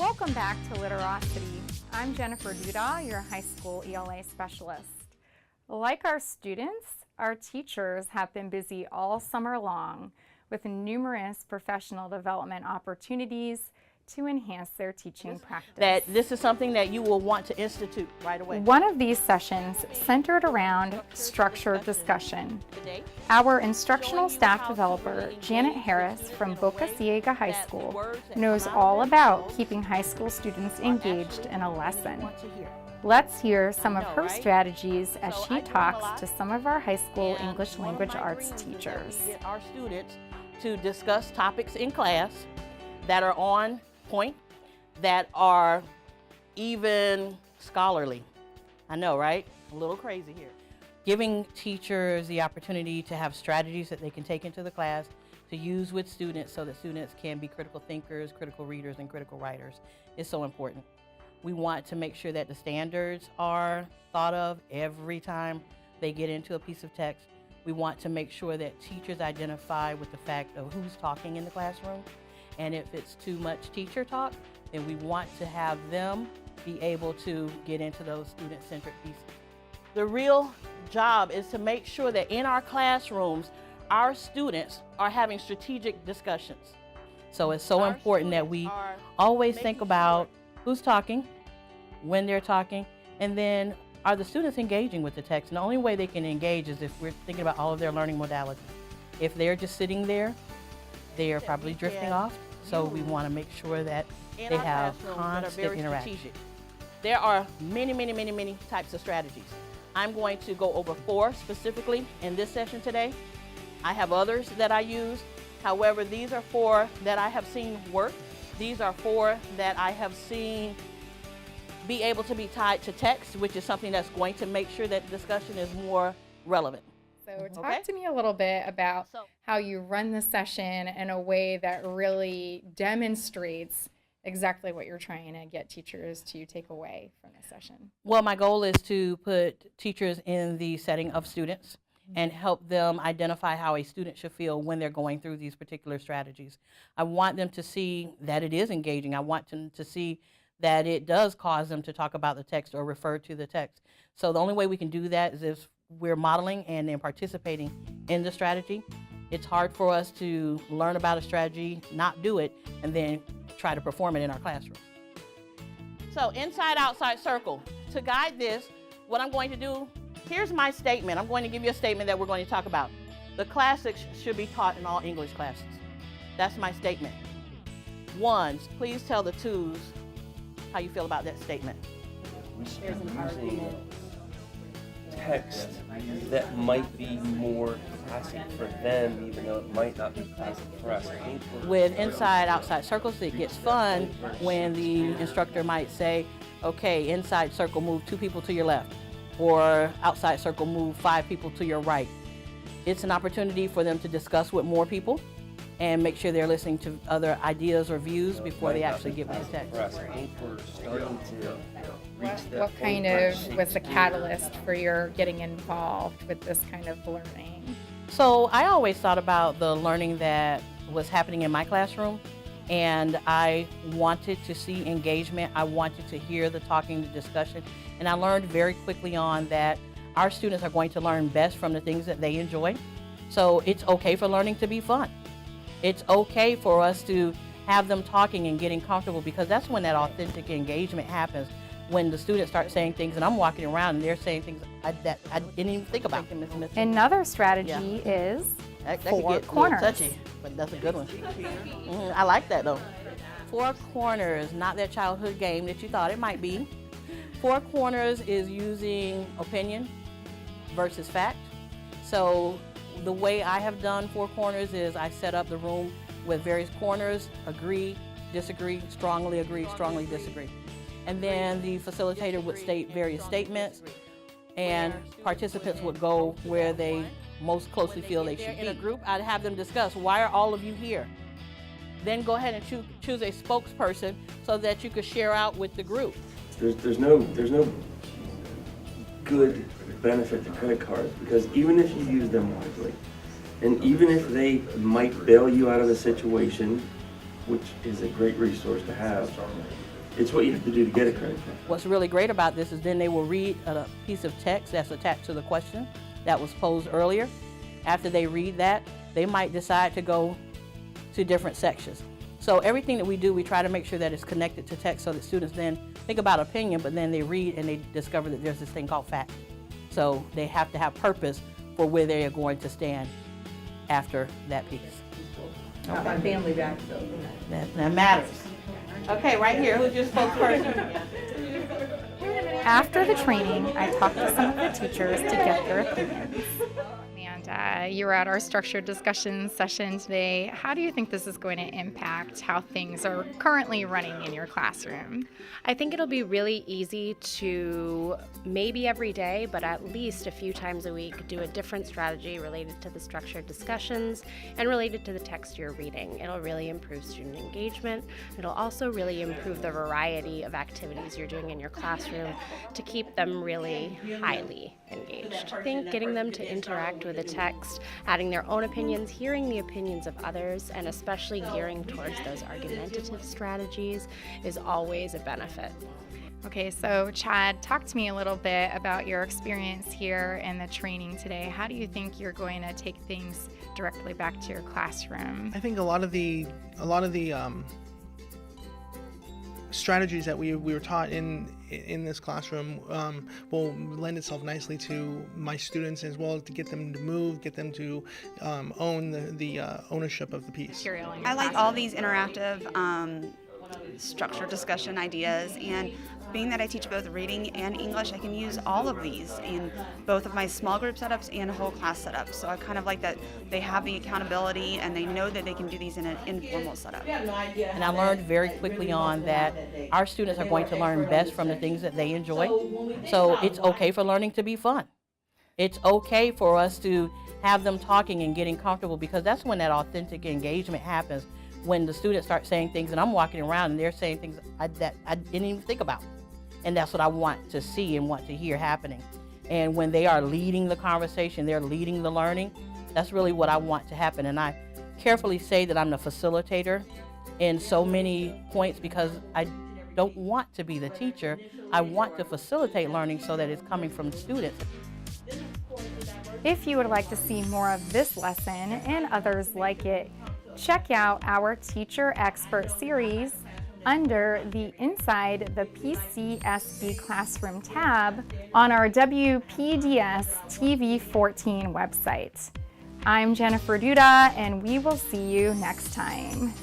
Welcome back to Literocity. I'm Jennifer Duda, your high school ELA specialist. Like our students, our teachers have been busy all summer long with numerous professional development opportunities to enhance their teaching practice. That this is something that you will want to institute right away. One of these sessions centered around structured discussion. Our instructional staff developer, Janet Harris from Boca Ciega High School, knows all about keeping high school students engaged in a lesson. Let's hear some of her strategies as she talks to some of our high school English language arts teachers. Get our students to discuss topics in class that are on point, that are even scholarly. I know, right? A little crazy here. Giving teachers the opportunity to have strategies that they can take into the class to use with students so that students can be critical thinkers, critical readers, and critical writers is so important. We want to make sure that the standards are thought of every time they get into a piece of text. We want to make sure that teachers identify with the fact of who's talking in the classroom. And if it's too much teacher talk, then we want to have them be able to get into those student-centric pieces. The real job is to make sure that in our classrooms, our students are having strategic discussions. So it's so important that we always think about who's talking, when they're talking, and then are the students engaging with the text? And the only way they can engage is if we're thinking about all of their learning modalities. If they're just sitting there, they are probably drifting off, so we want to make sure that they have constant interaction. There are many types of strategies. I'm going to go over 4 specifically in this session today. I have others that I use. However, these are 4 that I have seen work. These are 4 that I have seen be able to be tied to text, which is something that's going to make sure that the discussion is more relevant. So talk to me a little bit about how you run the session in a way that really demonstrates exactly what you're trying to get teachers to take away from the session. Well, my goal is to put teachers in the setting of students and help them identify how a student should feel when they're going through these particular strategies. I want them to see that it is engaging. I want them to see that it does cause them to talk about the text or refer to the text. So the only way we can do that is if we're modeling and then participating in the strategy. It's hard for us to learn about a strategy, not do it, and then try to perform it in our classroom. So inside, outside circle. To guide this, what I'm going to do, here's my statement. I'm going to give you a statement that we're going to talk about. The classics should be taught in all English classes. That's my statement. 1s, please tell the 2s how you feel about that statement. There's an argument. Text that might be more classic for them, even though it might not be classic for us. With inside, outside circles, it gets fun when the instructor might say, okay, inside circle, move 2 people to your left, or outside circle, move 5 people to your right. It's an opportunity for them to discuss with more people and make sure they're listening to other ideas or views before they actually give them the text. I think we're starting to What kind of was the catalyst for your getting involved with this kind of learning? So I always thought about the learning that was happening in my classroom, and I wanted to see engagement. I wanted to hear the talking, the discussion, and I learned very quickly on that our students are going to learn best from the things that they enjoy. So it's okay for learning to be fun. It's okay for us to have them talking and getting comfortable, because that's when that authentic engagement happens. When the students start saying things and I'm walking around and they're saying things that I didn't even think about. Another strategy is that 4 get corners. Touchy, but that's a good one. I like that though. 4 corners, not that childhood game that you thought it might be. 4 corners is using opinion versus fact. So the way I have done 4 corners is I set up the room with various corners: agree, disagree, strongly disagree. And then the facilitator would state various statements, and participants would go where they most closely feel they should be. In a group, I'd have them discuss, why are all of you here? Then go ahead and choose a spokesperson so that you could share out with the group. There's no good benefit to credit cards, because even if you use them wisely, and even if they might bail you out of a situation, which is a great resource to have, It's what you have to do to get a credit for. What's really great about this is then they will read a piece of text that's attached to the question that was posed earlier. After they read that, they might decide to go to different sections. So everything that we do, we try to make sure that it's connected to text so that students then think about opinion, but then they read and they discover that there's this thing called fact. So they have to have purpose for where they are going to stand after that piece. My family back though. That matters. Okay, right here, who's your spokesperson? After the training, I talked to some of the teachers to get their opinions. And you were at our structured discussion session today. How do you think this is going to impact how things are currently running in your classroom? I think it'll be really easy to, maybe every day, but at least a few times a week, do a different strategy related to the structured discussions and related to the text you're reading. It'll really improve student engagement. It'll also really improve the variety of activities you're doing in your classroom to keep them really highly engaged. I think getting them to interact with the text, adding their own opinions, hearing the opinions of others, and especially gearing towards those argumentative strategies is always a benefit. Okay, so Chad, talk to me a little bit about your experience here in the training today. How do you think you're going to take things directly back to your classroom? I think a lot of the strategies that we were taught in this classroom will lend itself nicely to my students as well, to get them to move, get them to own the ownership of the piece. I like all these interactive structured discussion ideas, and being that I teach both reading and English, I can use all of these in both of my small group setups and whole class setups. So I kind of like that they have the accountability and they know that they can do these in an informal setup. And I learned very quickly on that our students are going to learn best from the things that they enjoy. So it's okay for learning to be fun. It's okay for us to have them talking and getting comfortable, because that's when that authentic engagement happens, when the students start saying things and I'm walking around and they're saying things that I didn't even think about. And that's what I want to see and want to hear happening. And when they are leading the conversation, they're leading the learning, that's really what I want to happen. And I carefully say that I'm the facilitator in so many points, because I don't want to be the teacher. I want to facilitate learning so that it's coming from students. If you would like to see more of this lesson and others like it, check out our Teacher Expert series under the Inside the PCSB Classroom tab on our WPDS TV 14 website. I'm Jennifer Duda, and we will see you next time.